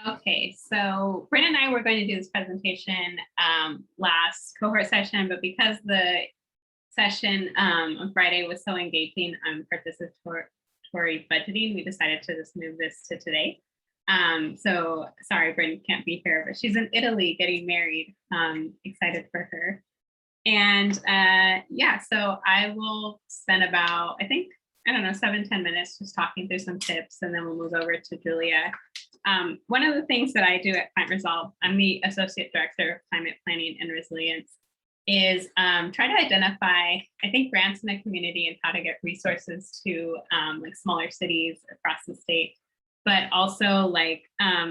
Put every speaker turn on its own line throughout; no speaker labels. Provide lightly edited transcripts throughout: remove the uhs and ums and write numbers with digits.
Okay, so Bryn and I were going to do this presentation last cohort session, but because the session on Friday was so engaging on participatory budgeting, we decided to just move this to today. So sorry, Bryn can't be here, but she's in Italy getting married. Excited for her. And yeah, so I will spend about, I don't know, 7-10 minutes just talking through some tips, and then we'll move over to Julia. One of the things that I do at Climate Resolve, I'm the Associate Director of Climate Planning and Resilience, is try to identify, grants in the community and how to get resources to like smaller cities across the state. But also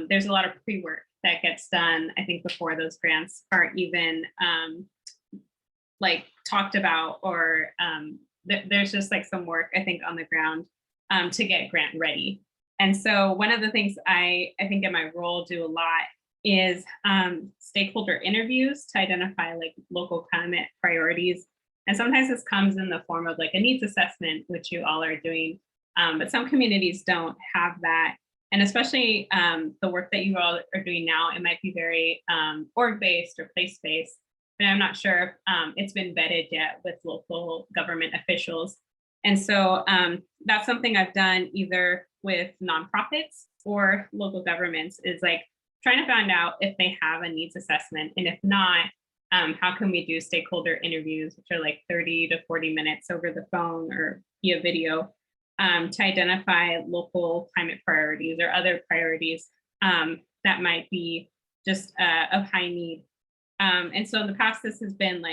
there's a lot of pre-work that gets done, before those grants are even talked about, or there's just some work, on the ground to get grant ready. And so one of the things I think in my role do a lot is stakeholder interviews to identify local climate priorities. And sometimes this comes in the form of a needs assessment, which you all are doing, but some communities don't have that. And especially the work that you all are doing now, it might be very org-based or place-based, but I'm not sure if it's been vetted yet with local government officials. And so that's something I've done either with nonprofits or local governments, is trying to find out if they have a needs assessment. And if not, how can we do stakeholder interviews, which are 30 to 40 minutes over the phone or via video, to identify local climate priorities or other priorities that might be just of high need. And so in the past, this has been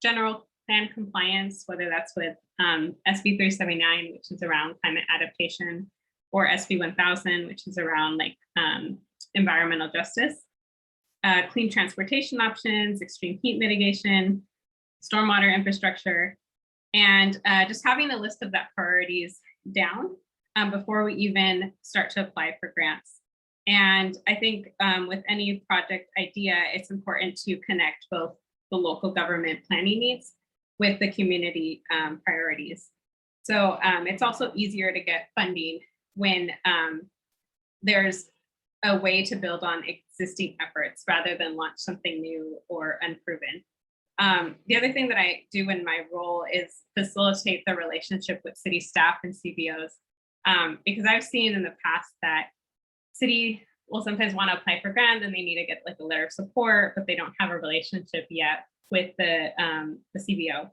general plan compliance, whether that's with SB 379, which is around climate adaptation, or SB 1000, which is around environmental justice, clean transportation options, extreme heat mitigation, stormwater infrastructure, and just having a list of that priorities down before we even start to apply for grants. And I think with any project idea, it's important to connect both the local government planning needs with the community priorities. So it's also easier to get funding when there's a way to build on existing efforts rather than launch something new or unproven. The other thing that I do in my role is facilitate the relationship with city staff and Cbos, because I've seen in the past that city will sometimes want to apply for grant and they need to get a letter of support, but they don't have a relationship yet with the Cbo.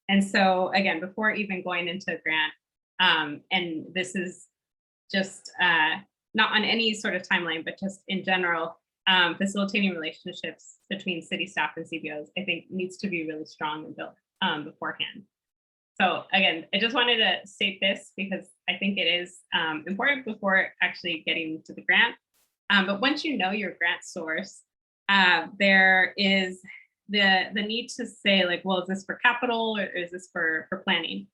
And so again, before even going into a grant, and this is just not on any sort of timeline, but just in general, facilitating relationships between city staff and Cbos, I think needs to be really strong and built beforehand. So again, I just wanted to state this because I think it is important before actually getting to the grant. But once you know your grant source, there is the need to say well, is this for capital or is this for planning?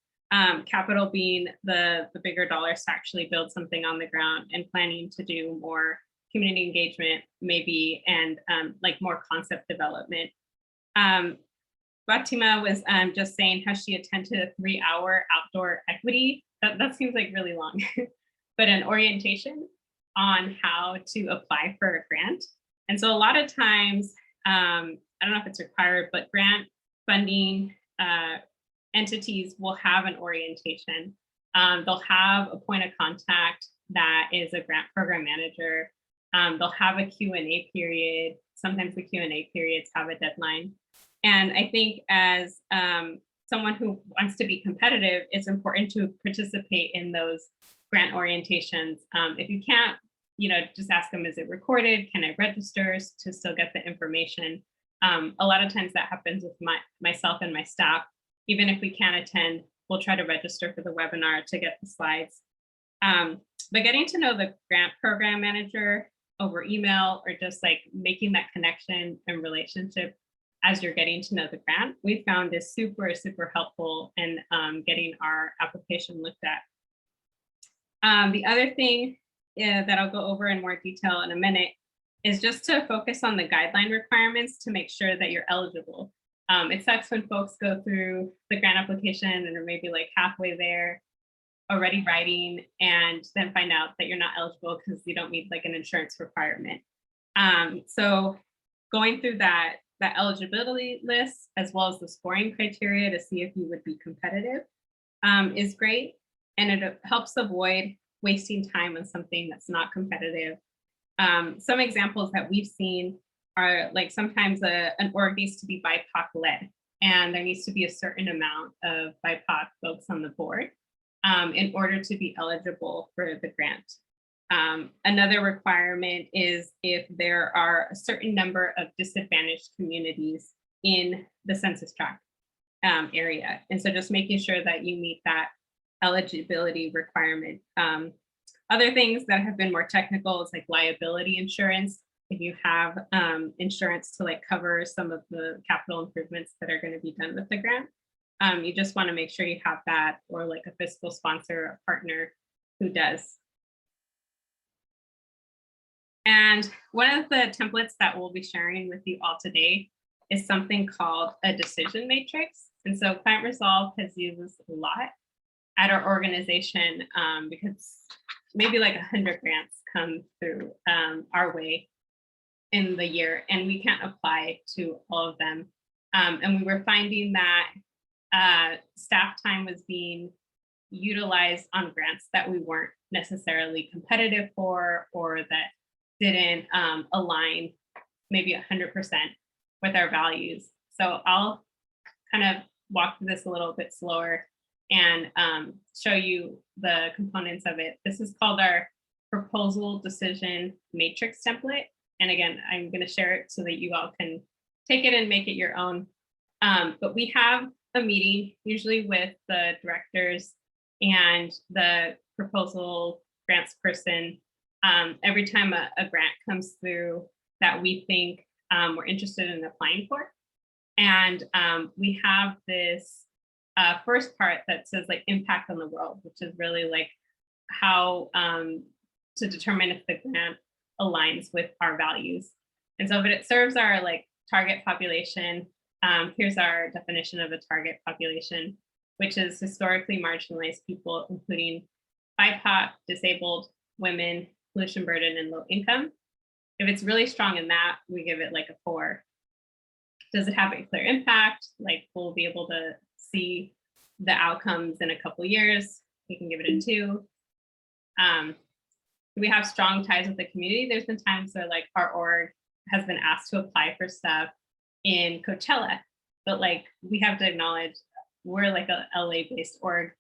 Capital being the bigger dollars to actually build something on the ground, and planning to do more community engagement maybe, and more concept development. Fatima was just saying how she attended a 3-hour outdoor equity. That seems really long, but an orientation on how to apply for a grant. And so a lot of times, I don't know if it's required, but grant funding entities will have an orientation. They'll have a point of contact that is a grant program manager. They'll have a Q&A period. Sometimes the Q&A periods have a deadline. And I think as someone who wants to be competitive, it's important to participate in those grant orientations. If you can't, just ask them, is it recorded? Can I register to still get the information? A lot of times that happens with myself and my staff. Even if we can't attend, we'll try to register for the webinar to get the slides. But getting to know the grant program manager over email, or just making that connection and relationship as you're getting to know the grant, we found is super, super helpful in getting our application looked at. The other thing that I'll go over in more detail in a minute is just to focus on the guideline requirements to make sure that you're eligible. It sucks when folks go through the grant application and are maybe halfway there already writing, and then find out that you're not eligible because you don't meet an insurance requirement. So going through that eligibility list as well as the scoring criteria to see if you would be competitive is great, and it helps avoid wasting time on something that's not competitive. Some examples that we've seen are like sometimes an org needs to be BIPOC led, and there needs to be a certain amount of BIPOC folks on the board in order to be eligible for the grant. Another requirement is if there are a certain number of disadvantaged communities in the census tract area. And so just making sure that you meet that eligibility requirement. Other things that have been more technical is like liability insurance. If you have insurance to like cover some of the capital improvements that are going to be done with the grant, you just want to make sure you have that, or like a fiscal sponsor or partner who does. And one of the templates that we'll be sharing with you all today is something called a decision matrix. And so Client Resolve has used this a lot at our organization because maybe like 100 grants come through our way in the year, and we can't apply to all of them. And we were finding that staff time was being utilized on grants that we weren't necessarily competitive for, or that didn't align maybe 100% with our values. So I'll kind of walk through this a little bit slower and show you the components of it. This is called our proposal decision matrix template. And again, I'm going to share it so that you all can take it and make it your own. But we have a meeting usually with the directors and the proposal grants person every time a grant comes through that we think we're interested in applying for. And we have this first part that says like impact on the world, which is really like how to determine if the grant aligns with our values. And so if it serves our like target population, here's our definition of a target population, which is historically marginalized people, including BIPOC, disabled, women, pollution burden, and low income. If it's really strong in that, we give it like a 4. Does it have a clear impact? Like we'll be able to see the outcomes in a couple of years. We can give it a 2. We have strong ties with the community. There's been times where like our org has been asked to apply for stuff in Coachella, but like we have to acknowledge we're like a LA based org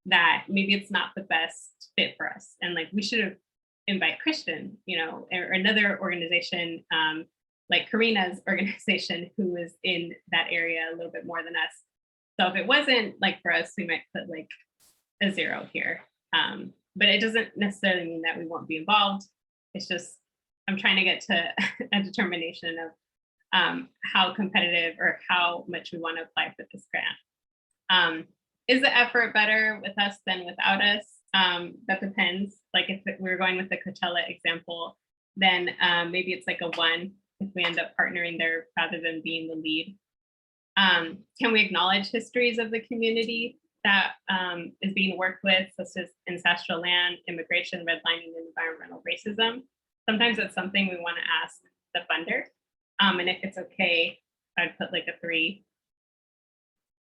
that maybe it's not the best fit for us. And like we should have invite Christian, you know, or another organization like Karina's organization who is in that area a little bit more than us. So if it wasn't like for us, we might put like a 0 here. But it doesn't necessarily mean that we won't be involved. It's just, I'm trying to get to a determination of how competitive or how much we want to apply for this grant. Is the effort better with us than without us? That depends. Like if we're going with the Coachella example, then maybe it's like a 1 if we end up partnering there rather than being the lead. Can we acknowledge histories of the community that is being worked with, such as ancestral land, immigration, redlining, and environmental racism? Sometimes it's something we want to ask the funder. And if it's okay, I'd put like a 3.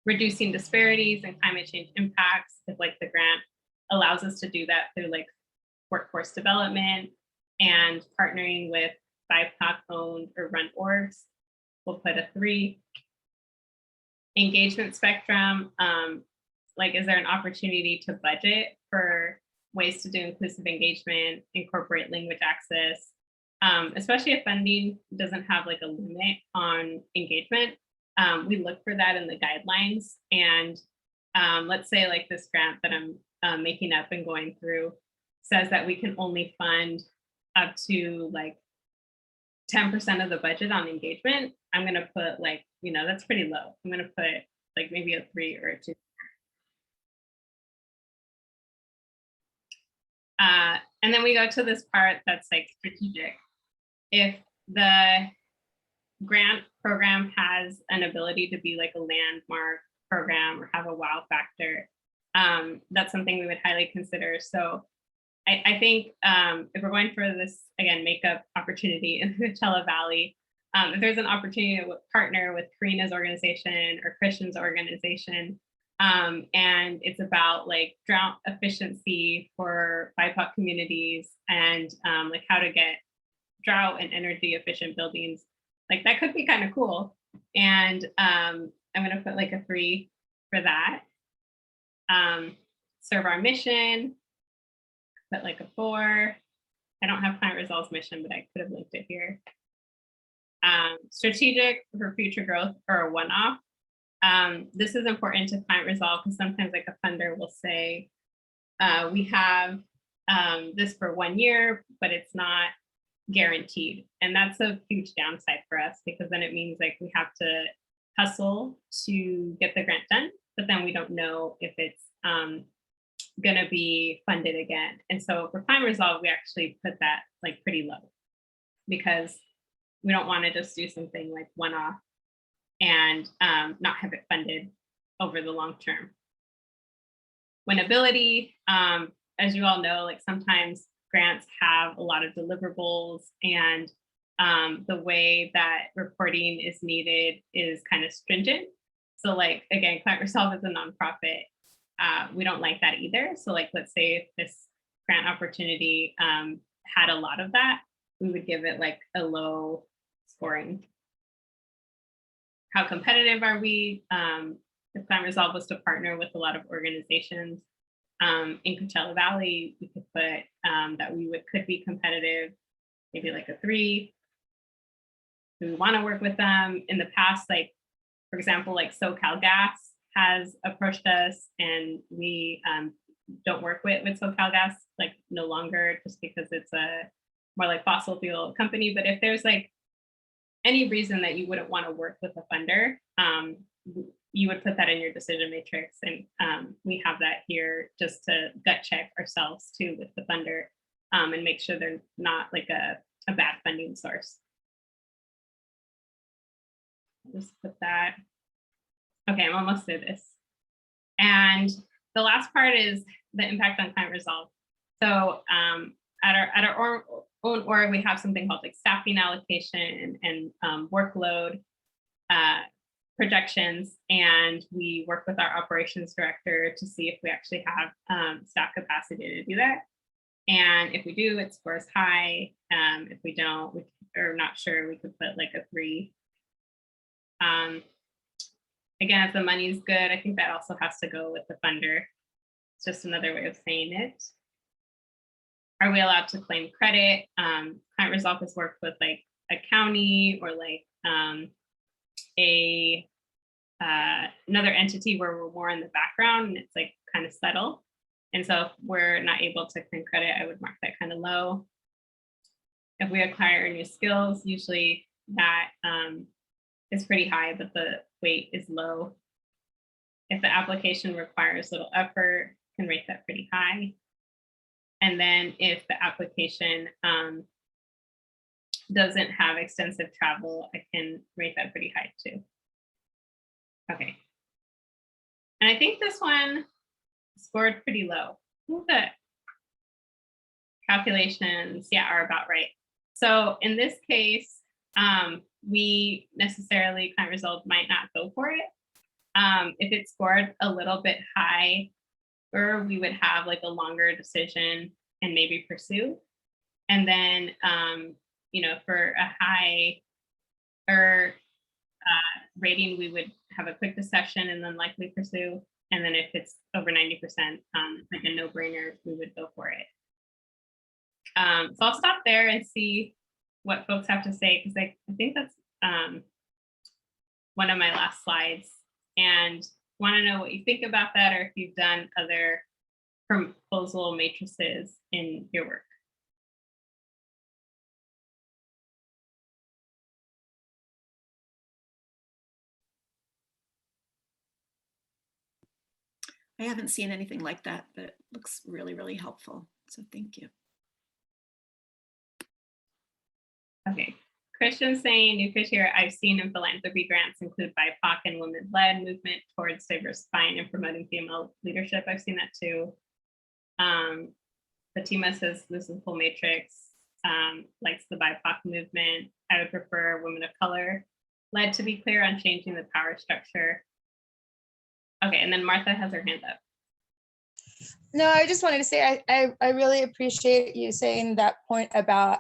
Reducing disparities and climate change impacts, if like the grant allows us to do that through like workforce development and partnering with BIPOC owned or run orgs, we'll put a 3. Engagement spectrum, like is there an opportunity to budget for ways to do inclusive engagement, incorporate language access, especially if funding doesn't have like a limit on engagement. We look for that in the guidelines. And let's say like this grant that I'm making up and going through says that we can only fund up to like 10% of the budget on engagement. I'm going to put like, you know, that's pretty low. I'm going to put like maybe a 3 or a 2. And then we go to this part that's like strategic. If the grant program has an ability to be like a landmark program or have a wow factor, that's something we would highly consider. So I think if we're going for this, again, makeup opportunity in the Coachella Valley, if there's an opportunity to partner with Karina's organization or Christian's organization, and it's about like drought efficiency for BIPOC communities and like how to get drought and energy efficient buildings, like that could be kind of cool. And I'm going to put like a 3 for that. Serve our mission, put like a 4. I don't have client results mission, but I could have linked it here. Strategic for future growth or a one-off. This is important to client resolve because sometimes like a funder will say, we have this for 1 year, but it's not guaranteed. And that's a huge downside for us because then it means like we have to hustle to get the grant done, but then we don't know if it's going to be funded again. And so for client resolve, we actually put that like pretty low because we don't want to just do something like one-off and not have it funded over the long term. Winnability, as you all know, like sometimes grants have a lot of deliverables and the way that reporting is needed is kind of stringent. So like, again, Client Resolve is a nonprofit. We don't like that either. So like, let's say if this grant opportunity had a lot of that, we would give it like a low scoring. How competitive are we? If Client Resolve was to partner with a lot of organizations in Coachella Valley, we could put that we could be competitive, maybe like a 3. Do we want to work with them? In the past, like, for example, like SoCal Gas has approached us and we don't work with SoCal Gas, like no longer, just because it's a more like fossil fuel company. But if there's like any reason that you wouldn't want to work with a funder, you would put that in your decision matrix. And we have that here just to gut check ourselves too with the funder and make sure they're not like a bad funding source. Just put that. Okay, I'm almost through this. And the last part is the impact on client resolve. So at our own org, we have something called like staffing allocation and workload projections. And we work with our operations director to see if we actually have staff capacity to do that. And if we do, it scores high. If we don't, we are not sure, we could put like a 3. Again, if the money's good, I think that also has to go with the funder. It's just another way of saying it. Are we allowed to claim credit? Client Resolve has worked with like a county or like another entity where we're more in the background and it's like kind of subtle. And so if we're not able to claim credit, I would mark that kind of low. If we acquire new skills, usually that is pretty high, but the weight is low. If the application requires little effort, can rate that pretty high. And then if the application doesn't have extensive travel, I can rate that pretty high too. Okay. And I think this one scored pretty low. The calculations, yeah, are about right. So in this case, we necessarily client resolve might not go for it. If it scored a little bit high, or we would have like a longer decision and maybe pursue. And then, you know, for a high rating, we would have a quick discussion and then likely pursue. And then if it's over 90%, like a no-brainer, we would go for it. So I'll stop there and see what folks have to say, because I think that's one of my last slides, and want to know what you think about that, or if you've done other proposal matrices in your work.
I haven't seen anything like that, but it looks really, really helpful. So thank you.
Okay. Christian saying new criteria I've seen in philanthropy grants include BIPOC and women-led movement towards diversifying and promoting female leadership. I've seen that too. Fatima says this is full matrix, likes the BIPOC movement. I would prefer women of color led to be clear on changing the power structure. Okay, and then Martha has her hand up.
No, I just wanted to say, I really appreciate you saying that point about,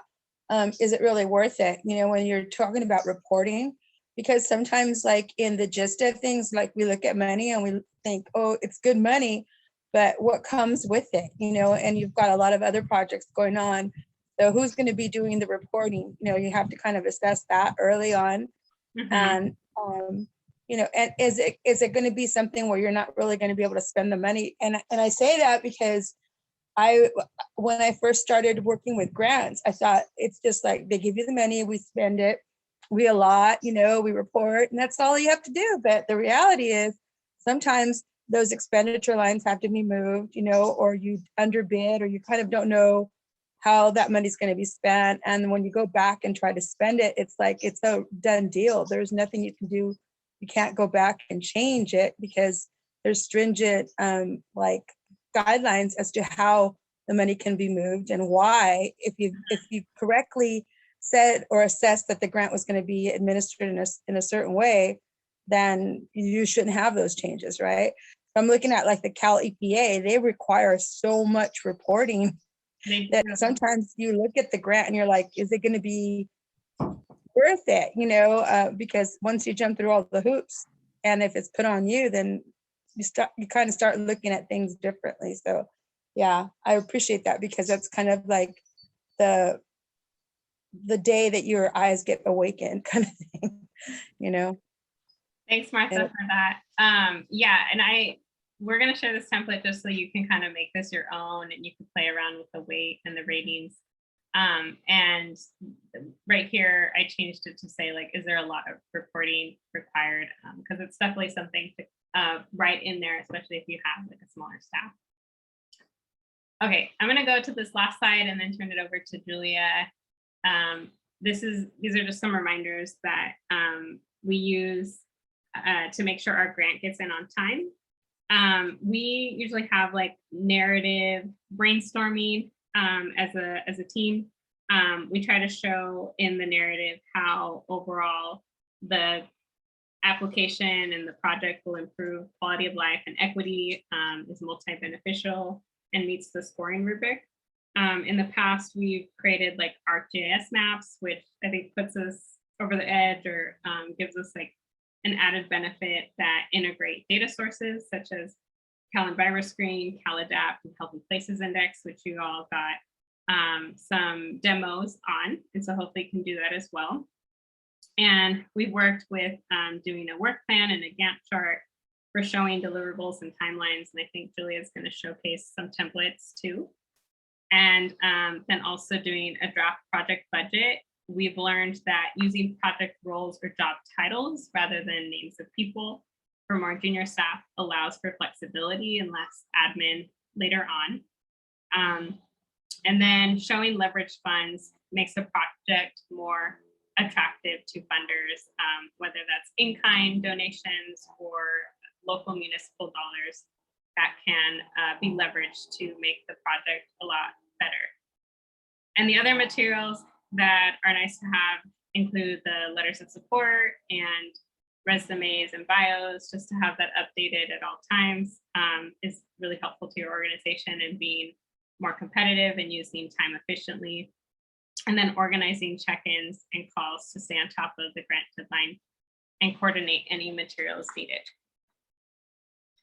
is it really worth it? You know, when you're talking about reporting, because sometimes like in the gist of things, like we look at money and we think, oh, it's good money, but what comes with it, you know, and you've got a lot of other projects going on. So who's going to be doing the reporting? You know, you have to kind of assess that early on. And, you know, and is it going to be something where you're not really going to be able to spend the money? And I say that because when I first started working with grants, I thought it's just like they give you the money, we spend it, we allot, you know, we report, and that's all you have to do. But the reality is sometimes those expenditure lines have to be moved, you know, or you underbid, or you kind of don't know how that money's going to be spent. And when you go back and try to spend it, it's like it's a done deal. There's nothing you can do. You can't go back and change it because there's stringent like guidelines as to how the money can be moved and why. If you correctly said or assessed that the grant was going to be administered in a certain way, then you shouldn't have those changes, right? I'm looking at like the Cal EPA, they require so much reporting that sometimes you look at the grant and you're like, is it going to be worth it? You know, because once you jump through all the hoops, and if it's put on you, then you kind of start looking at things differently. So yeah, I appreciate that, because that's kind of like the day that your eyes get awakened kind of thing, you know.
Thanks, Martha, for that. Yeah, and we're going to share this template just so you can kind of make this your own, and you can play around with the weight and the ratings. And right here, I changed it to say, like, is there a lot of reporting required? Because it's definitely something to write in there, especially if you have like a smaller staff. Okay, I'm going to go to this last slide and then turn it over to Julia. These are just some reminders that we use to make sure our grant gets in on time. We usually have like narrative brainstorming as a team. We try to show in the narrative how overall the application and the project will improve quality of life and equity, is multi-beneficial, and meets the scoring rubric. In the past, we've created like Arcgis Maps, which I think puts us over the edge, or gives us like an added benefit that integrate data sources such as CalEnviroscreen, CalAdapt, and Healthy Places Index, which you all got some demos on, and so hopefully you can do that as well. And we've worked with doing a work plan and a Gantt chart for showing deliverables and timelines, and I think Julia is going to showcase some templates too. And then also doing a draft project budget. We've learned that using project roles or job titles rather than names of people for more junior staff allows for flexibility and less admin later on. And then showing leverage funds makes a project more attractive to funders, whether that's in-kind donations or local municipal dollars that can be leveraged to make the project a lot better. And the other materials that are nice to have include the letters of support and resumes and bios, just to have that updated at all times, is really helpful to your organization and being more competitive and using time efficiently. And then organizing check-ins and calls to stay on top of the grant deadline and coordinate any materials needed.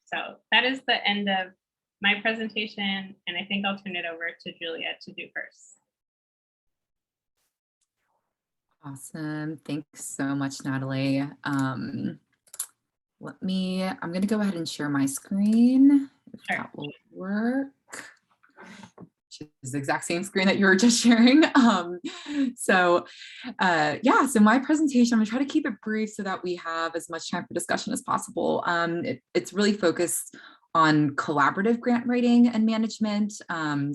So that is the end of my presentation, and I think I'll turn it over to Julia to do first.
Awesome. Thanks so much, Natalie. I'm going to go ahead and share my screen, if
Sure.
that will work. Which is the exact same screen that you were just sharing. So my presentation, I'm gonna try to keep it brief so that we have as much time for discussion as possible. It's really focused on collaborative grant writing and management,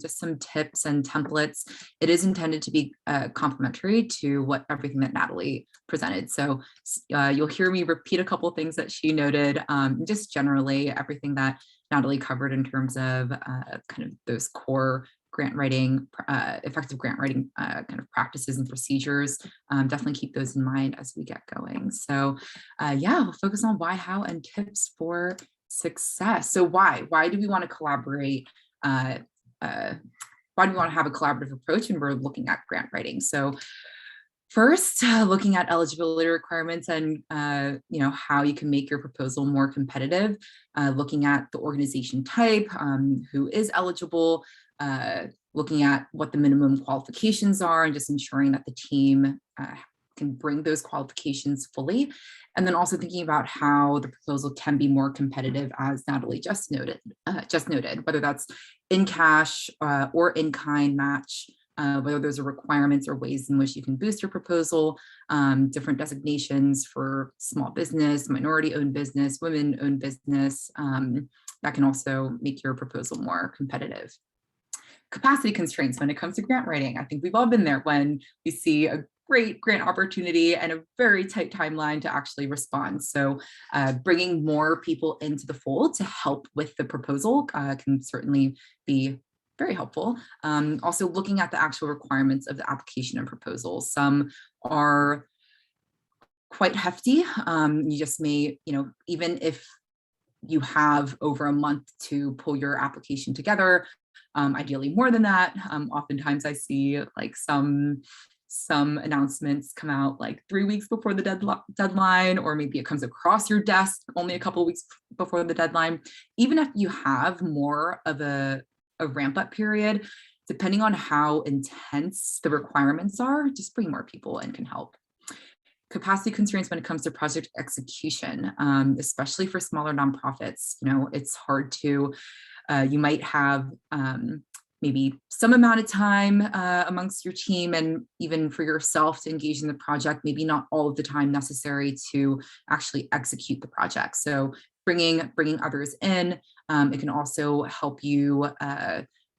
just some tips and templates. It is intended to be complementary to everything that Natalie presented. So you'll hear me repeat a couple of things that she noted, just generally everything that Natalie covered in terms of kind of those core grant writing, effective grant writing kind of practices and procedures. Definitely keep those in mind as we get going. So yeah, we'll focus on why, how, and tips for success. So why do we want to collaborate? Why do we want to have a collaborative approach when we're looking at grant writing? So first, looking at eligibility requirements and how you can make your proposal more competitive, looking at the organization type, who is eligible, looking at what the minimum qualifications are, and just ensuring that the team can bring those qualifications fully. And then also thinking about how the proposal can be more competitive, as Natalie just noted, whether that's in cash or in kind match, whether those are requirements or ways in which you can boost your proposal, different designations for small business, minority-owned business, women-owned business, that can also make your proposal more competitive. Capacity constraints when it comes to grant writing. I think we've all been there when we see a great grant opportunity and a very tight timeline to actually respond. So bringing more people into the fold to help with the proposal can certainly be very helpful. Also looking at the actual requirements of the application and proposal. Some are quite hefty. You just may, even if you have over a month to pull your application together, ideally more than that. Oftentimes I see like some announcements come out like 3 weeks before the deadline, or maybe it comes across your desk only a couple of weeks before the deadline. Even if you have more of a ramp up period, depending on how intense the requirements are, just bring more people in can help. Capacity constraints when it comes to project execution, especially for smaller nonprofits. It's hard to, you might have maybe some amount of time amongst your team, and even for yourself to engage in the project, maybe not all of the time necessary to actually execute the project. So bringing others in, it can also help you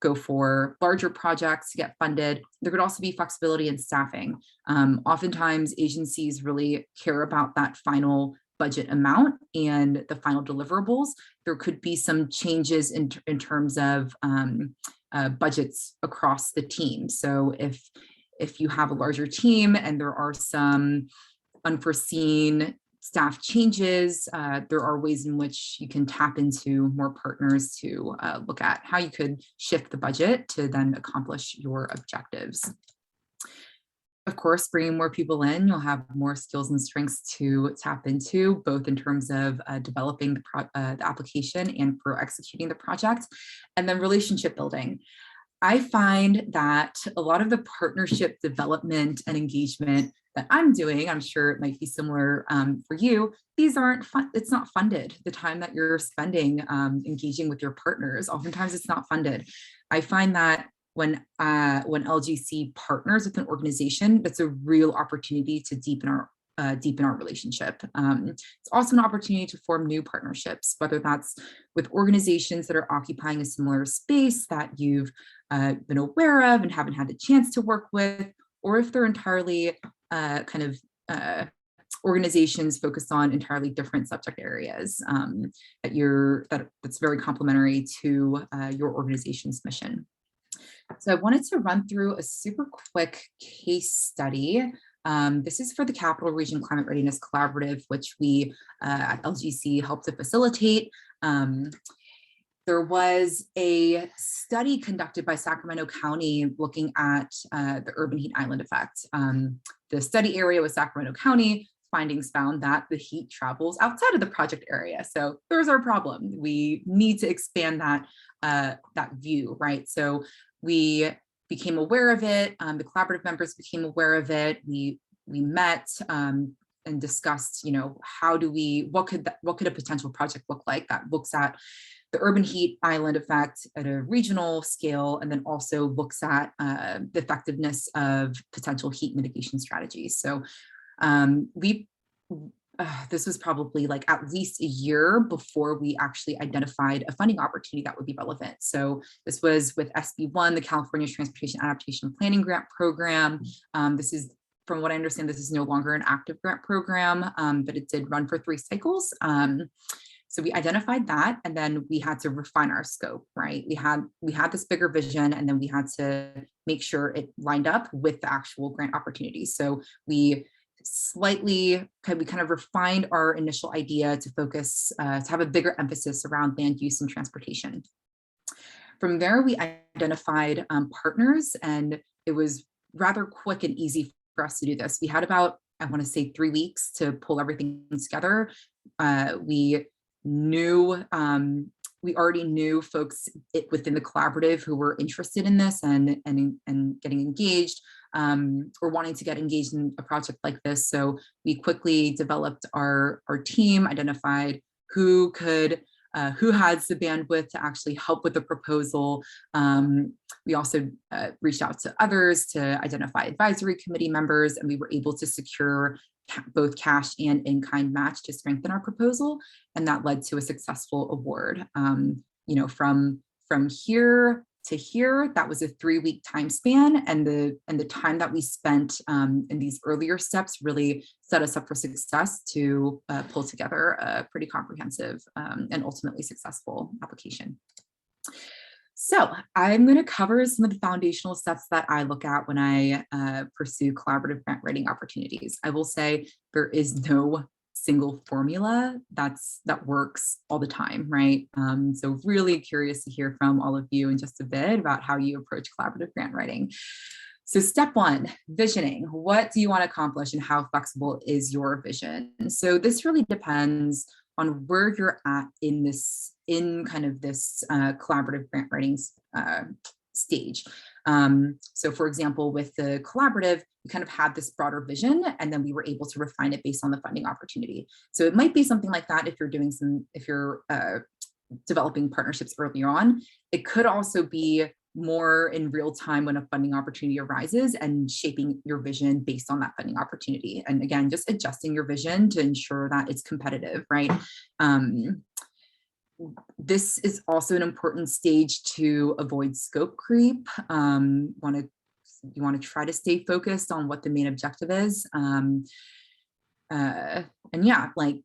go for larger projects to get funded. There could also be flexibility in staffing. Oftentimes agencies really care about that final budget amount and the final deliverables. There could be some changes in terms of budgets across the team. So if you have a larger team and there are some unforeseen staff changes, there are ways in which you can tap into more partners to look at how you could shift the budget to then accomplish your objectives. Of course, bringing more people in, you'll have more skills and strengths to tap into, both in terms of developing the application and for executing the project, and then relationship building. I find that a lot of the partnership development and engagement that I'm doing, I'm sure it might be similar for you, these aren't fun, it's not funded. The time that you're spending engaging with your partners, oftentimes it's not funded. I find that when LGC partners with an organization, that's a real opportunity to deepen our relationship. It's also an opportunity to form new partnerships, whether that's with organizations that are occupying a similar space that you've been aware of and haven't had the chance to work with, or if they're entirely organizations focused on entirely different subject areas that's very complementary to your organization's mission. So I wanted to run through a super quick case study. This is for the Capital Region Climate Readiness Collaborative, which we at LGC helped to facilitate. There was a study conducted by Sacramento County looking at the urban heat island effect. The study area was Sacramento County. Findings found that the heat travels outside of the project area. So there's our problem. We need to expand that view, right? So we became aware of it. The collaborative members became aware of it. We met and discussed, what could a potential project look like that looks at the urban heat island effect at a regional scale, and then also looks at the effectiveness of potential heat mitigation strategies. So this was probably like at least a year before we actually identified a funding opportunity that would be relevant. So this was with SB1, the California Transportation Adaptation Planning Grant Program. This is, from what I understand, this is no longer an active grant program, but it did run for 3 cycles. So we identified that, and then we had to refine our scope, right? We had this bigger vision, and then we had to make sure it lined up with the actual grant opportunities. So we kind of refined our initial idea to focus, to have a bigger emphasis around land use and transportation. From there, we identified partners, and it was rather quick and easy for us to do this. We had about, I want to say, 3 weeks to pull everything together. We already knew folks within the collaborative who were interested in this and getting engaged, or wanting to get engaged in a project like this. So we quickly developed our team, identified who had the bandwidth to actually help with the proposal. We also reached out to others to identify advisory committee members, and we were able to secure both cash and in-kind match to strengthen our proposal. And that led to a successful award. From here to here, that was a 3-week time span, and the time that we spent in these earlier steps really set us up for success to pull together a pretty comprehensive and ultimately successful application. So I'm going to cover some of the foundational steps that I look at when I pursue collaborative grant writing opportunities. I will say there is no single formula that works all the time, right? So really curious to hear from all of you in just a bit about how you approach collaborative grant writing. So step 1, visioning. What do you want to accomplish and how flexible is your vision? So this really depends on where you're at in this collaborative grant writing stage. So for example, with the collaborative, we kind of had this broader vision, and then we were able to refine it based on the funding opportunity. So it might be something like that if you're developing partnerships earlier on. It could also be more in real time when a funding opportunity arises and shaping your vision based on that funding opportunity. And again, just adjusting your vision to ensure that it's competitive, right? This is also an important stage to avoid scope creep. You want to try to stay focused on what the main objective is. And yeah, like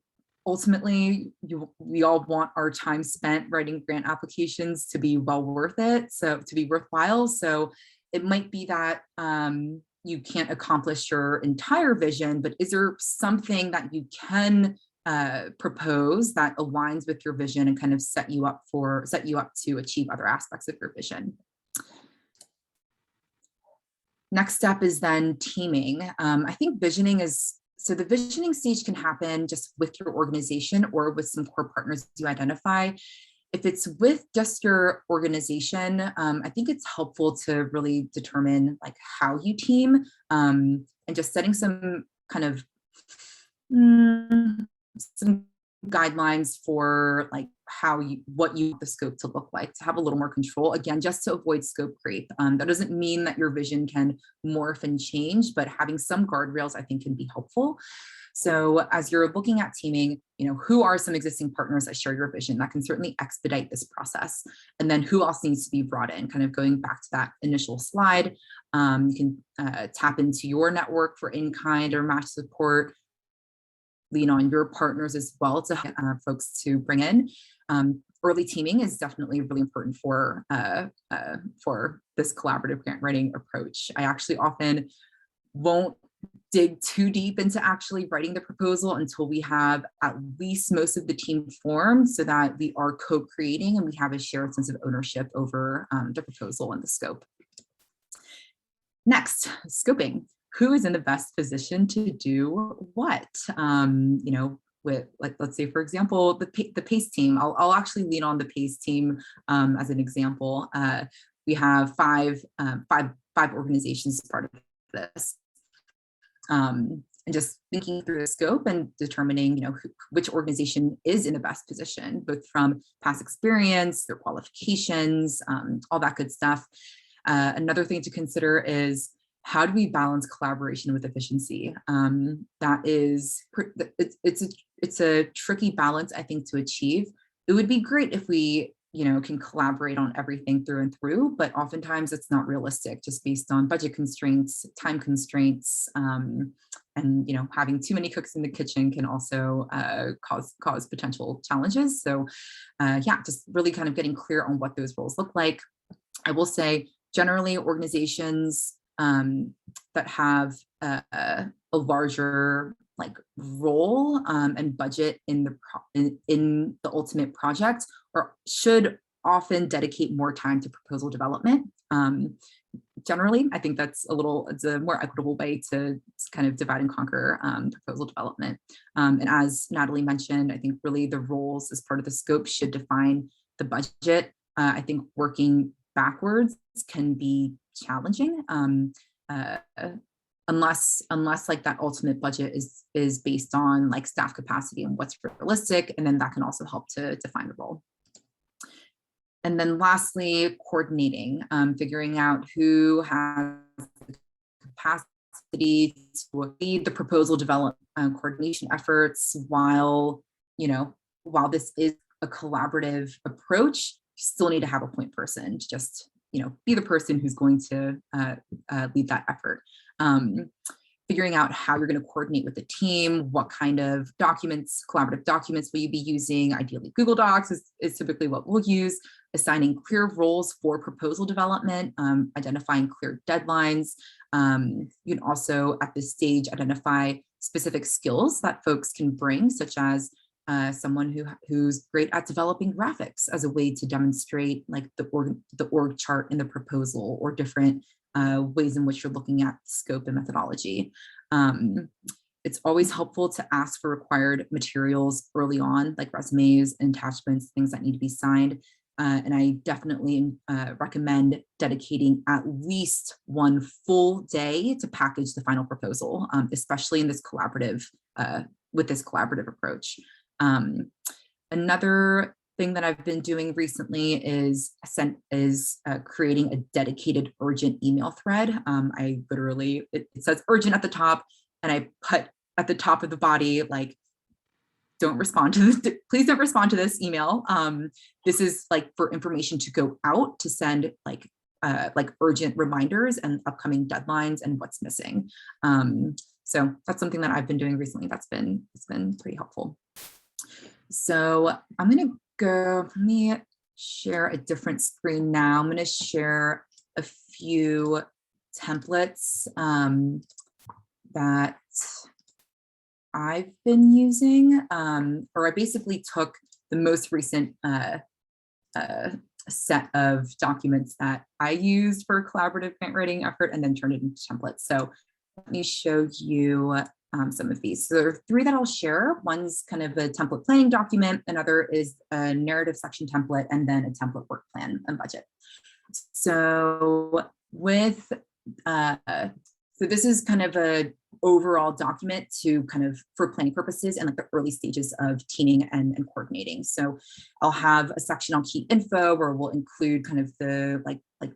ultimately, we all want our time spent writing grant applications to be well worth it, so to be worthwhile. So it might be that you can't accomplish your entire vision, but is there something that you can propose that aligns with your vision and kind of set you up to achieve other aspects of your vision? Next step is then teaming. I think so the visioning stage can happen just with your organization or with some core partners you identify. If it's with just your organization, I think it's helpful to really determine like how you team, and just setting some kind of some guidelines for like what you want the scope to look like, to have a little more control, again, just to avoid scope creep. That doesn't mean that your vision can morph and change, but having some guardrails I think can be helpful. So as you're looking at teaming, who are some existing partners that share your vision? That can certainly expedite this process. And then who else needs to be brought in? Kind of going back to that initial slide, you can tap into your network for in-kind or match support, lean on your partners as well to folks to bring in. Early teaming is definitely really important for this collaborative grant writing approach. I actually often won't dig too deep into actually writing the proposal until we have at least most of the team formed, so that we are co-creating and we have a shared sense of ownership over the proposal and the scope. Next, scoping. Who is in the best position to do what? With let's say, for example, the PACE team. I'll actually lean on the PACE team as an example. We have five organizations as part of this. And just thinking through the scope and determining, which organization is in the best position, both from past experience, their qualifications, all that good stuff. Another thing to consider is, how do we balance collaboration with efficiency? It's a tricky balance, I think, to achieve. It would be great if we can collaborate on everything through and through, but oftentimes it's not realistic just based on budget constraints, time constraints, and having too many cooks in the kitchen can also cause potential challenges. So just really kind of getting clear on what those roles look like. I will say generally organizations that have a larger role and budget in the ultimate project or should often dedicate more time to proposal development. Generally, I think it's a more equitable way to kind of divide and conquer proposal development. And as Natalie mentioned, I think really the roles as part of the scope should define the budget. I think working backwards can be challenging. Unless that ultimate budget is based on staff capacity and what's realistic, and then that can also help to define the role. And then lastly, coordinating, figuring out who has the capacity to lead the proposal development coordination efforts while this is a collaborative approach, you still need to have a point person to just be the person who's going to lead that effort. Figuring out how you're going to coordinate with the team, what kind of documents, collaborative documents will you be using? Ideally, Google Docs is typically what we'll use. Assigning clear roles for proposal development, identifying clear deadlines. You can also at this stage identify specific skills that folks can bring, such as someone who's great at developing graphics as a way to demonstrate the org chart in the proposal, or different ways in which you're looking at scope and methodology. It's always helpful to ask for required materials early on, like resumes and attachments, things that need to be signed. And I definitely recommend dedicating at least one full day to package the final proposal, especially in this collaborative, with this collaborative approach. Another thing that I've been doing recently is creating a dedicated urgent email thread. I literally, it says urgent at the top, and I put at the top of the body, don't respond to this, please don't respond to this email. This is for information to go out to send urgent reminders and upcoming deadlines and what's missing. So that's something that I've been doing recently. It's been pretty helpful. So I'm gonna let me share a different screen now. I'm gonna share a few templates that I've been using, or I basically took the most recent set of documents that I used for a collaborative grant writing effort and then turned it into templates. So let me show you some of these. So there are three that I'll share. One's kind of a template planning document, another is a narrative section template, and then a template work plan and budget. So so this is kind of a overall document for planning purposes and the early stages of teaming and coordinating. So I'll have a section on key info where we'll include kind of the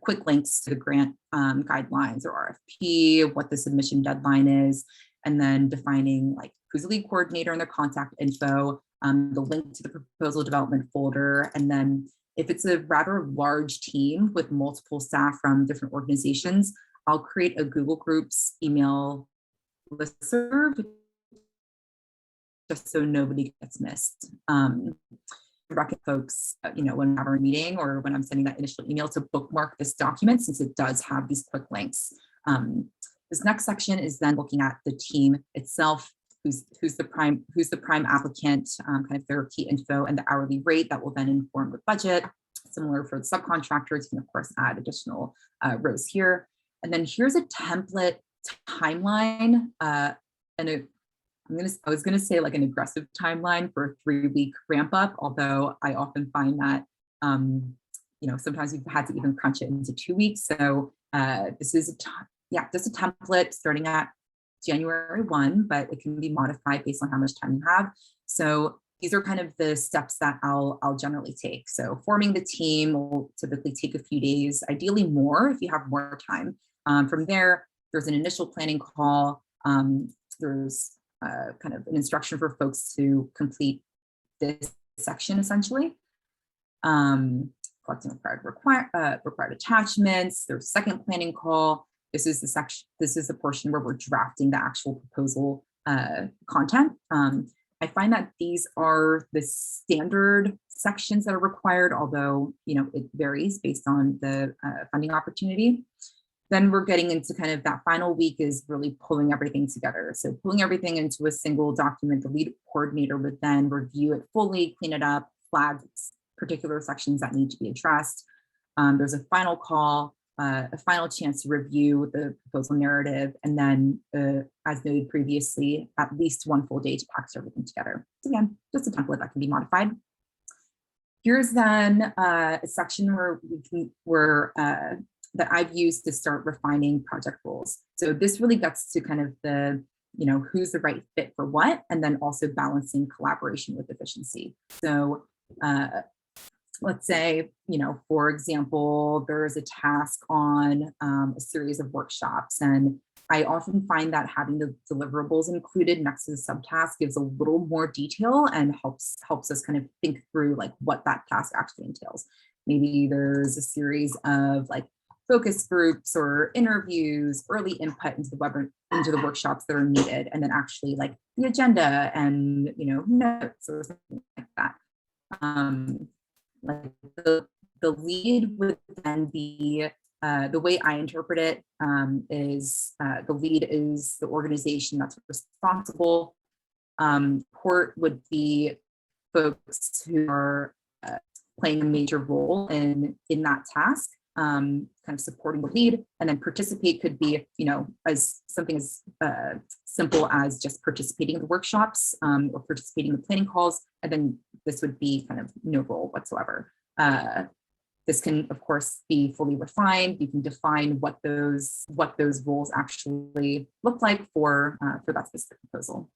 quick links to the grant guidelines or RFP, what the submission deadline is, and then defining who's the lead coordinator and their contact info, the link to the proposal development folder, and then if it's a rather large team with multiple staff from different organizations, I'll create a Google Groups email listserv just so nobody gets missed. I recommend folks, when I'm a meeting or when I'm sending that initial email to bookmark this document, since it does have these quick links. This next section is then looking at the team itself, who's the prime applicant, kind of their key info and the hourly rate that will then inform the budget. Similar for the subcontractors, you can of course add additional rows here. And then here's a template timeline, and I was gonna say an aggressive timeline for a 3-week ramp up, although I often find that sometimes we've had to even crunch it into 2 weeks. So this is just a template starting at January 1, but it can be modified based on how much time you have. So these are kind of the steps that I'll generally take. So forming the team will typically take a few days, ideally more if you have more time. From there, there's an initial planning call. There's kind of an instruction for folks to complete this section essentially. collecting required attachments. There's second planning call. This is the section. This is the portion where we're drafting the actual proposal content. I find that these are the standard sections that are required, although it varies based on the funding opportunity. Then we're getting into kind of that final week is really pulling everything together. So pulling everything into a single document, the lead coordinator would then review it fully, clean it up, flag particular sections that need to be addressed. There's a final call, a final chance to review the proposal narrative, and then, as noted previously, at least one full day to package everything together. So again, just a template that can be modified. Here's then a section where that I've used to start refining project roles. So this really gets to kind of the, who's the right fit for what, and then also balancing collaboration with efficiency. So let's say, for example, there is a task on a series of workshops, and I often find that having the deliverables included next to the subtask gives a little more detail and helps us kind of think through like what that task actually entails. Maybe there's a series of like focus groups or interviews, early input into the workshops that are needed, and then actually like the agenda and notes or something like that. Like the lead would then be the way I interpret it is the lead is the organization that's responsible. Port would be folks who are playing a major role in that task. Kind of supporting the lead, and then participate could be, as something as simple as just participating in the workshops or participating in the planning calls, and then this would be kind of no role whatsoever. This can, of course, be fully refined. You can define what those roles actually look like for that specific proposal.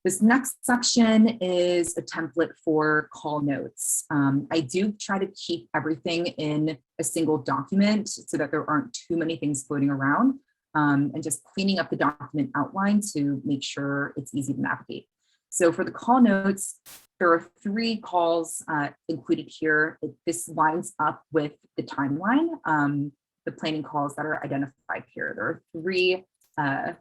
This next section is a template for call notes. I do try to keep everything in a single document so that there aren't too many things floating around, and just cleaning up the document outline to make sure it's easy to navigate. So for the call notes, there are 3 calls included here. This lines up with the timeline, the planning calls that are identified here. There are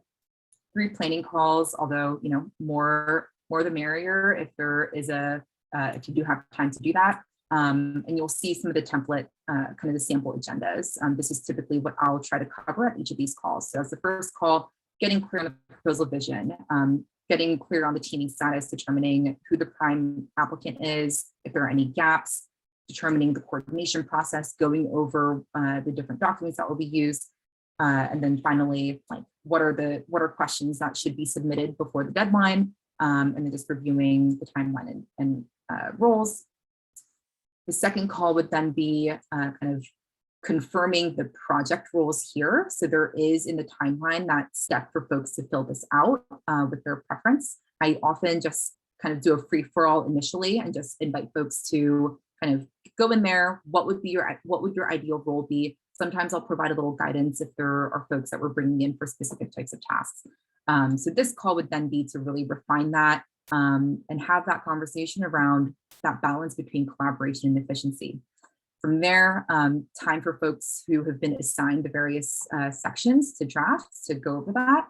3 planning calls, although more the merrier if there is if you do have time to do that. And you'll see some of the template, kind of the sample agendas. This is typically what I'll try to cover at each of these calls. So as the first call, getting clear on the proposal vision, getting clear on the teaming status, determining who the prime applicant is, if there are any gaps, determining the coordination process, going over the different documents that will be used. And then finally, like what are questions that should be submitted before the deadline, and then just reviewing the timeline and roles. The second call would then be kind of confirming the project roles here. So there is in the timeline that step for folks to fill this out with their preference. I often just kind of do a free-for-all initially and just invite folks to kind of go in there. What would your ideal role be? Sometimes I'll provide a little guidance if there are folks that we're bringing in for specific types of tasks. So this call would then be to really refine that and have that conversation around that balance between collaboration and efficiency. From there, time for folks who have been assigned the various sections to draft to go over that,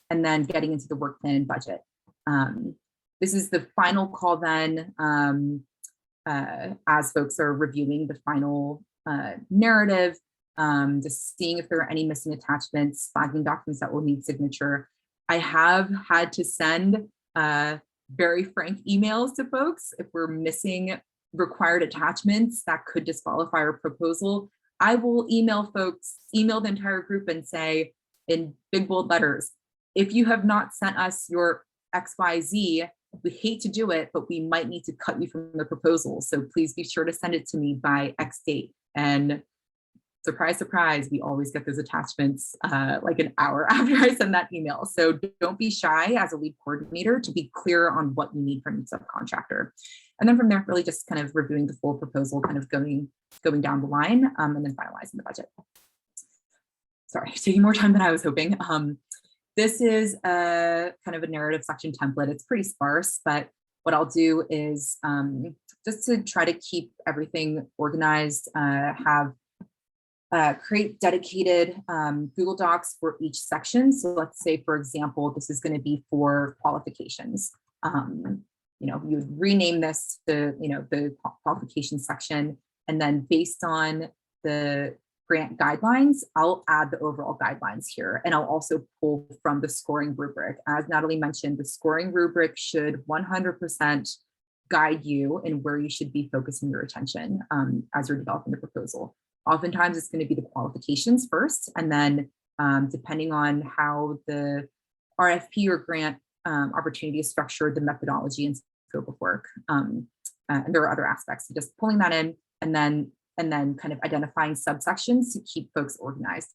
and then getting into the work plan and budget. This is the final call then, as folks are reviewing the final narrative, just seeing if there are any missing attachments, flagging documents that will need signature. I have had to send very frank emails to folks if we're missing required attachments that could disqualify our proposal. I will email the entire group and say in big bold letters, if you have not sent us your XYZ, we hate to do it, but we might need to cut you from the proposal. So please be sure to send it to me by X date. And surprise, surprise, we always get those attachments like an hour after I send that email. So don't be shy as a lead coordinator to be clear on what you need from each subcontractor. And then from there, really just kind of reviewing the full proposal, kind of going down the line, and then finalizing the budget. Sorry, taking more time than I was hoping. This is a kind of a narrative section template. It's pretty sparse, but what I'll do is just to try to keep everything organized, create dedicated Google Docs for each section. So let's say, for example, this is going to be for qualifications. You would rename this to, the qualification section, and then based on the grant guidelines, I'll add the overall guidelines here, and I'll also pull from the scoring rubric. As Natalie mentioned, the scoring rubric should 100% guide you in where you should be focusing your attention as you're developing the proposal. Oftentimes it's going to be the qualifications first, and then depending on how the RFP or grant opportunity is structured, the methodology and scope of work. And there are other aspects. So just pulling that in, and then kind of identifying subsections to keep folks organized.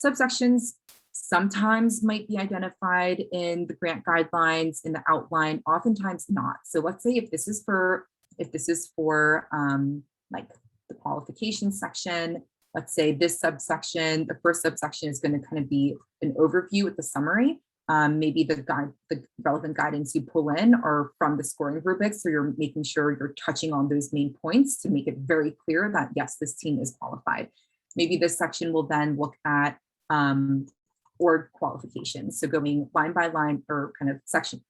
Subsections sometimes might be identified in the grant guidelines, in the outline, oftentimes not. So let's say if this is for like the qualification section, let's say this subsection, the first subsection is going to kind of be an overview with the summary. Maybe the relevant guidance you pull in are from the scoring rubric, so you're making sure you're touching on those main points to make it very clear that yes, this team is qualified. Maybe this section will then look at org qualifications, so going line by line or kind of section,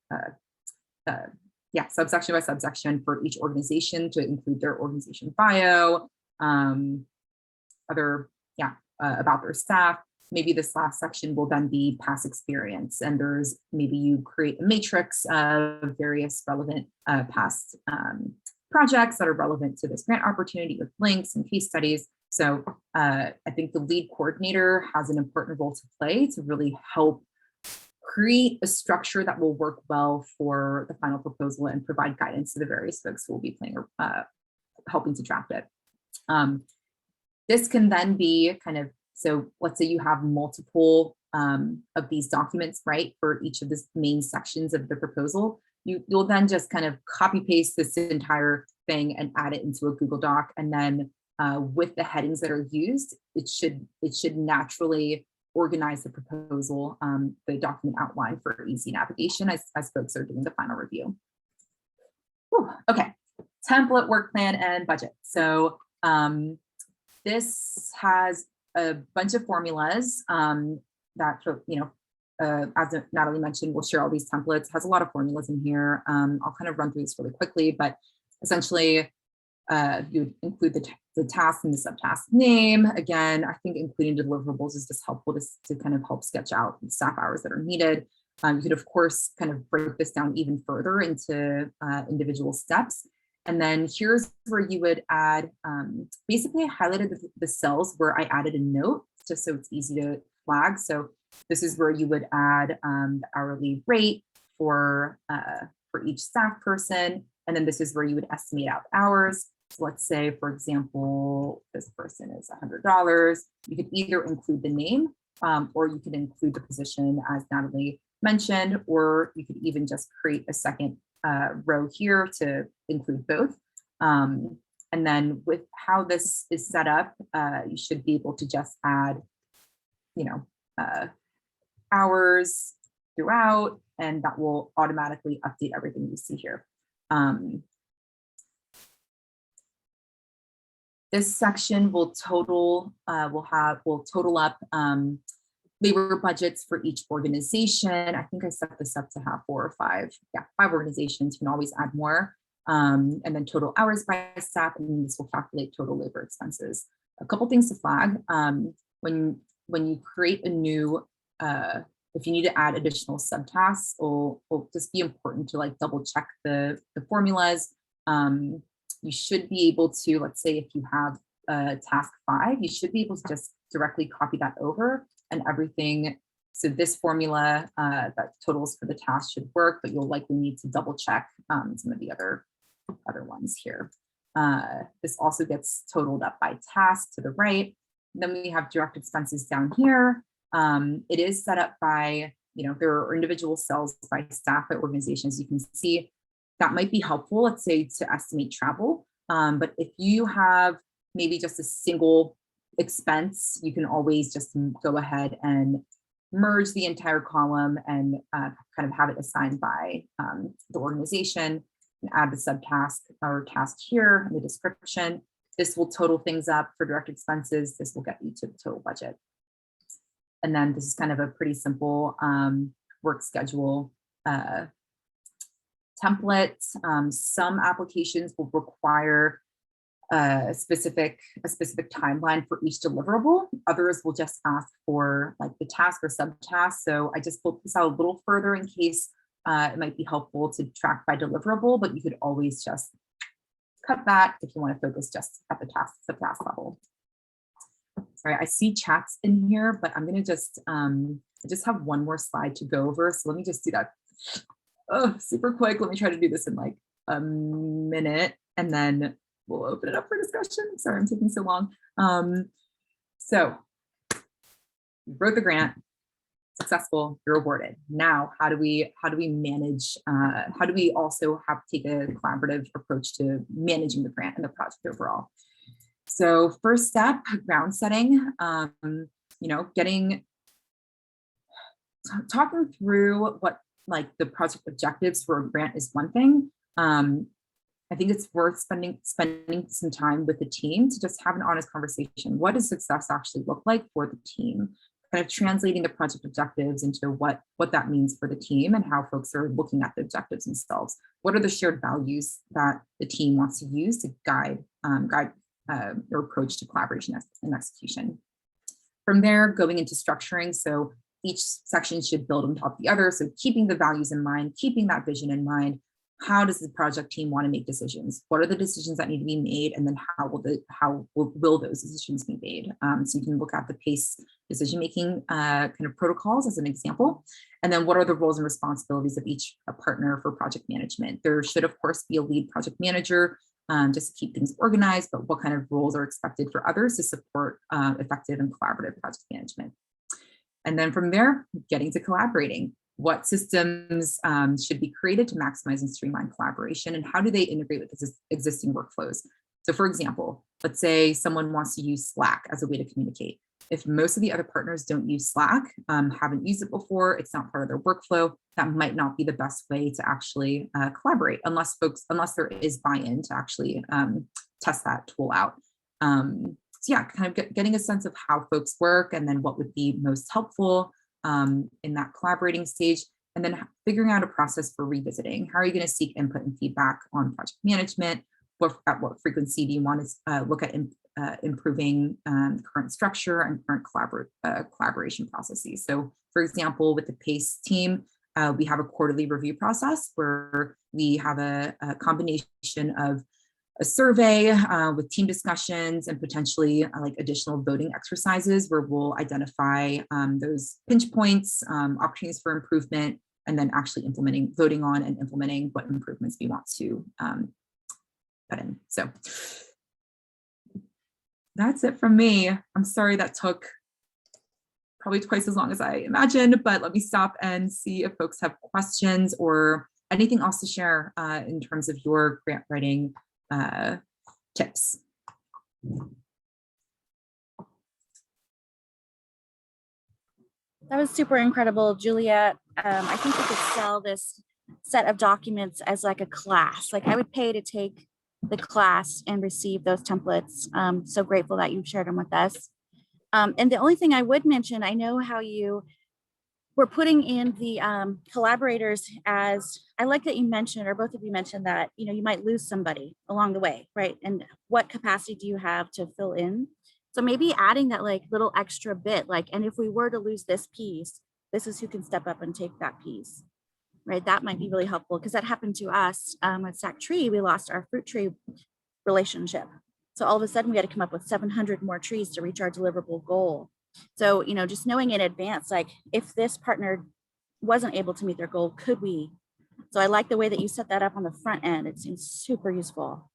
subsection by subsection for each organization to include their organization bio, about their staff. Maybe this last section will then be past experience, and maybe you create a matrix of various relevant past projects that are relevant to this grant opportunity with links and case studies. So I think the lead coordinator has an important role to play to really help create a structure that will work well for the final proposal and provide guidance to the various folks who will be helping to draft it. This can then be kind of, so let's say you have multiple of these documents, right, for each of the main sections of the proposal. You'll then just kind of copy paste this entire thing and add it into a Google Doc. And then with the headings that are used, it should naturally organize the proposal, the document outline for easy navigation as folks are doing the final review. Whew, okay, template, work plan, and budget. So this has a bunch of formulas that, as Natalie mentioned, we'll share all these templates. It has a lot of formulas in here. I'll kind of run through this really quickly, but essentially you would include the task and the subtask name. Again, I think including deliverables is just helpful to kind of help sketch out the staff hours that are needed. You could, of course, kind of break this down even further into individual steps. And then here's where you would add, basically I highlighted the cells where I added a note just so it's easy to flag. So this is where you would add the hourly rate for each staff person. And then this is where you would estimate out hours. So let's say, for example, this person is $100. You could either include the name or you could include the position as Natalie mentioned, or you could even just create a second row here to include both. And then with how this is set up, you should be able to just add, hours throughout, and that will automatically update everything you see here. This section will total up labor budgets for each organization. I think I set this up to have 4 or 5. Yeah, 5 organizations. You can always add more. And then total hours by staff, and this will calculate total labor expenses. A couple things to flag. When you create a new, if you need to add additional subtasks, it'll just be important to like double check the formulas. You should be able to, let's say if you have task 5, you should be able to just directly copy that over and everything. So this formula that totals for the task should work, but you'll likely need to double check some of the other ones here. This also gets totaled up by task to the right. Then we have direct expenses down here. It is set up by, there are individual cells by staff by organizations. You can see that might be helpful, let's say, to estimate travel. But if you have maybe just a single expense, you can always just go ahead and merge the entire column and kind of have it assigned by the organization. and add the subtask or task here in the description. This will total things up for direct expenses. This will get you to the total budget. And then this is kind of a pretty simple work schedule template. Some applications will require a specific timeline for each deliverable. Others will just ask for like the task or subtask. So I just pulled this out a little further in case it might be helpful to track by deliverable, but you could always just cut that if you want to focus just at the task subtask level. Sorry, I see chats in here, but I'm going to just I just have one more slide to go over. So let me just do that super quick. Let me try to do this in like a minute, and then we'll open it up for discussion. Sorry, I'm taking so long. So you wrote the grant, successful, you're awarded. Now, how do we manage? How do we also take a collaborative approach to managing the grant and the project overall? So first step, ground setting. Talking through what like the project objectives for a grant is one thing. I think it's worth spending some time with the team to just have an honest conversation. What does success actually look like for the team? Kind of translating the project objectives into what that means for the team and how folks are looking at the objectives themselves. What are the shared values that the team wants to use to guide their approach to collaboration and execution? From there, going into structuring. So each section should build on top of the other. So keeping the values in mind, keeping that vision in mind. How does the project team want to make decisions? What are the decisions that need to be made? And then how will those decisions be made? So you can look at the PACE decision-making kind of protocols as an example. And then what are the roles and responsibilities of each partner for project management? There should, of course, be a lead project manager just to keep things organized, but what kind of roles are expected for others to support effective and collaborative project management? And then from there, getting to collaborating. What systems should be created to maximize and streamline collaboration, and how do they integrate with existing workflows? So for example, let's say someone wants to use Slack as a way to communicate. If most of the other partners don't use Slack, haven't used it before, it's not part of their workflow, that might not be the best way to actually collaborate unless there is buy-in to actually test that tool out. So yeah, kind of getting a sense of how folks work and then what would be most helpful in that collaborating stage, and then figuring out a process for revisiting. How are you going to seek input and feedback on project management? At what frequency do you want to look at improving current structure and current collaboration processes? So for example, with the PACE team, we have a quarterly review process where we have a combination of a survey with team discussions and potentially like additional voting exercises where we'll identify those pinch points, opportunities for improvement, and then actually voting on and implementing what improvements we want to put in. So that's it from me. I'm sorry that took probably twice as long as I imagined, but let me stop and see if folks have questions or anything else to share in terms of your grant writing tips.
That was super incredible, Juliet. I think we could sell this set of documents as like a class. Like I would pay to take the class and receive those templates. So grateful that you've shared them with us. And the only thing I would mention, I know how you were putting in the collaborators as, I like that you mentioned, or both of you mentioned that, you know, you might lose somebody along the way, right? And what capacity do you have to fill in? So maybe adding that like little extra bit, like, and if we were to lose this piece, this is who can step up and take that piece, right? That might be really helpful because that happened to us at Stack Tree. We lost our fruit tree relationship. So all of a sudden we had to come up with 700 more trees to reach our deliverable goal. So, you know, just knowing in advance, like if this partner wasn't able to meet their goal, could we? So I like the way that you set that up on the front end. It seems super useful.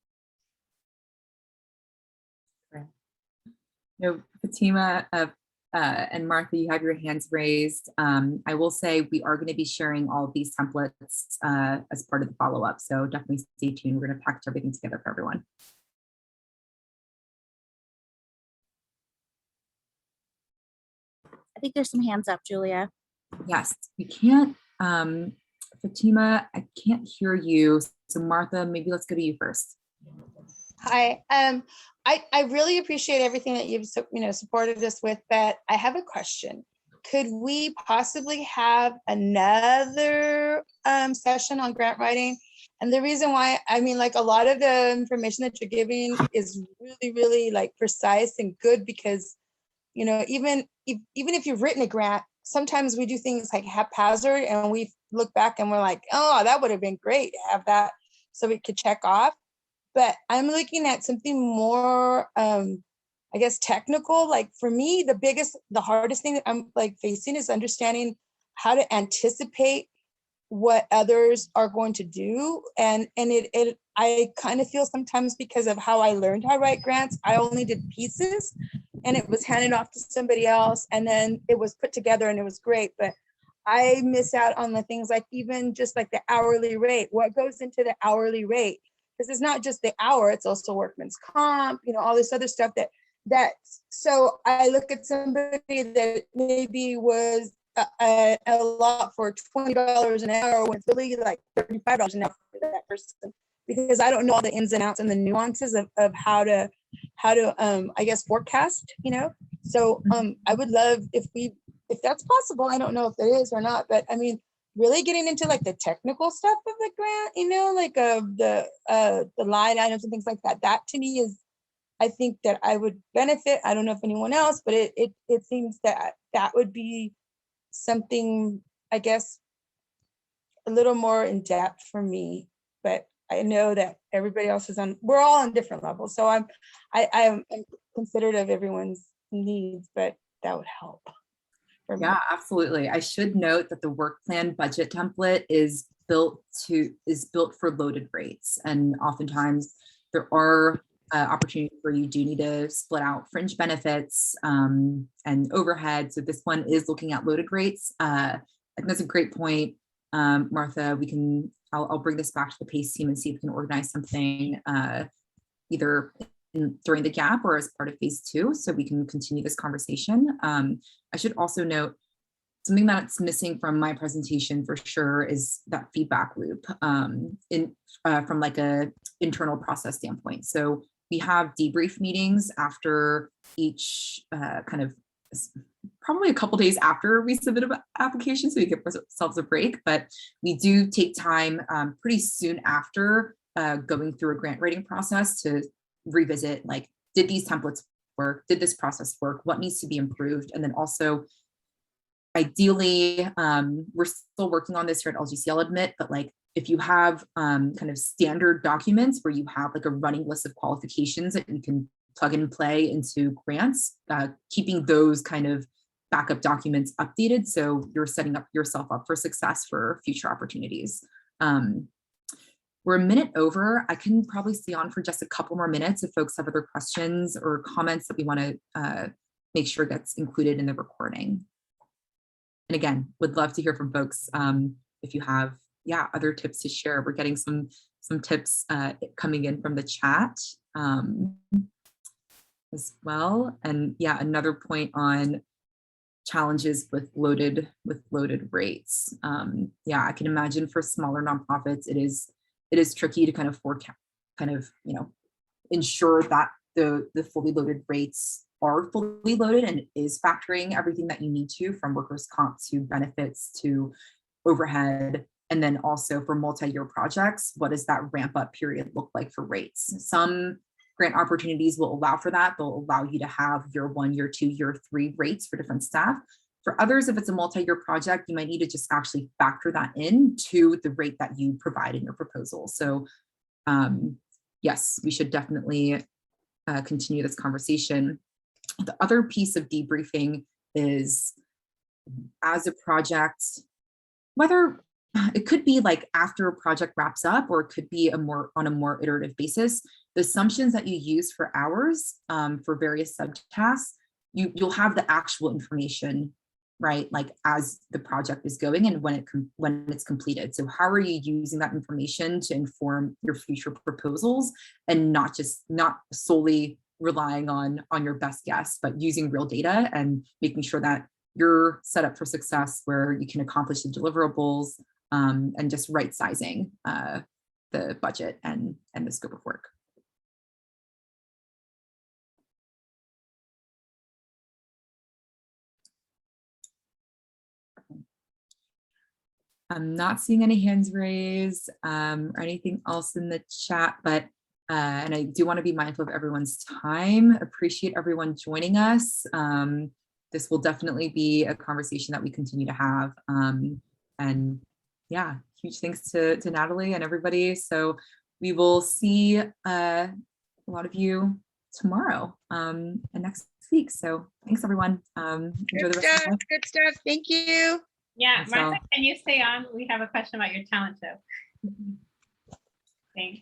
You know, Fatima and Martha, you have your hands raised. I will say we are going to be sharing all of these templates as part of the follow-up. So definitely stay tuned. We're going to package everything together for everyone.
I think there's some hands up, Julia.
Yes, we can't Fatima, I can't hear you. So Martha, maybe let's go to you first.
Hi, I really appreciate everything that you've supported us with, but I have a question. Could we possibly have another session on grant writing? And the reason why, I mean, like a lot of the information that you're giving is really, really like precise and good because, you know, even if you've written a grant, sometimes we do things like haphazard and we look back and we're like, oh, that would have been great to have that so we could check off. But I'm looking at something more, I guess, technical. Like for me, the hardest thing that I'm like facing is understanding how to anticipate what others are going to do. And I kind of feel sometimes because of how I learned how to write grants, I only did pieces and it was handed off to somebody else and then it was put together and it was great. But I miss out on the things like even just like the hourly rate, what goes into the hourly rate? Because it's not just the hour, it's also workman's comp, you know, all this other stuff so I look at somebody that maybe was a lot for $20 an hour when it's really like $35 an hour for that person, because I don't know all the ins and outs and the nuances of how to I guess forecast, you know. So I would love if that's possible. I don't know if it is or not, but I mean, really getting into like the technical stuff of the grant, you know, like the line items and things like that. That to me is, I think that I would benefit. I don't know if anyone else, but it seems that would be something, I guess, a little more in depth for me. But I know that everybody else we're all on different levels. So I'm considerate of everyone's needs, but that would help.
Yeah, absolutely. I should note that the work plan budget template is built for loaded rates. And oftentimes there are opportunities where you do need to split out fringe benefits and overhead. So this one is looking at loaded rates. I think that's a great point. Martha, I'll bring this back to the PACE team and see if we can organize something either during the gap or as part of phase 2, so we can continue this conversation. I should also note something that's missing from my presentation for sure is that feedback loop from like a internal process standpoint. So we have debrief meetings after each kind of probably a couple days after we submit an application, so we give ourselves a break, but we do take time pretty soon after going through a grant writing process to revisit, like, did these templates work? Did this process work? What needs to be improved? And then also, ideally, we're still working on this here at LGC, I'll admit, but like, if you have kind of standard documents where you have like a running list of qualifications that you can plug and play into grants, keeping those kind of backup documents updated so you're setting up yourself up for success for future opportunities. We're a minute over. I can probably stay on for just a couple more minutes if folks have other questions or comments that we want to make sure gets included in the recording. And again, would love to hear from folks if you have other tips to share. We're getting some tips coming in from the chat as well. And another point on challenges with loaded rates. I can imagine for smaller nonprofits, it is tricky to kind of forecast, ensure that the fully loaded rates are fully loaded and is factoring everything that you need to, from workers' comp to benefits to overhead. And then also for multi-year projects, what does that ramp up period look like for rates? Some grant opportunities will allow for that. They'll allow you to have year 1, year 2, year 3 rates for different staff. For others, if it's a multi-year project, you might need to just actually factor that in to the rate that you provide in your proposal. So yes, we should definitely continue this conversation. The other piece of debriefing is, as a project, whether it could be like after a project wraps up, or it could be on a more iterative basis, the assumptions that you use for hours for various subtasks, you'll have the actual information, right? Like as the project is going and when it's completed. So how are you using that information to inform your future proposals, and not solely relying on your best guess, but using real data and making sure that you're set up for success where you can accomplish the deliverables and just right sizing the budget and the scope of work. I'm not seeing any hands raised or anything else in the chat, but and I do want to be mindful of everyone's time. Appreciate everyone joining us. This will definitely be a conversation that we continue to have. And yeah, huge thanks to Natalie and everybody. So we will see a lot of you tomorrow and next week. So thanks everyone. Enjoy
Good
the rest of
stuff.
the day.
Good stuff. Thank you.
Yeah,
So-
Martha, can you stay on? We have a question about your talent show. Thanks.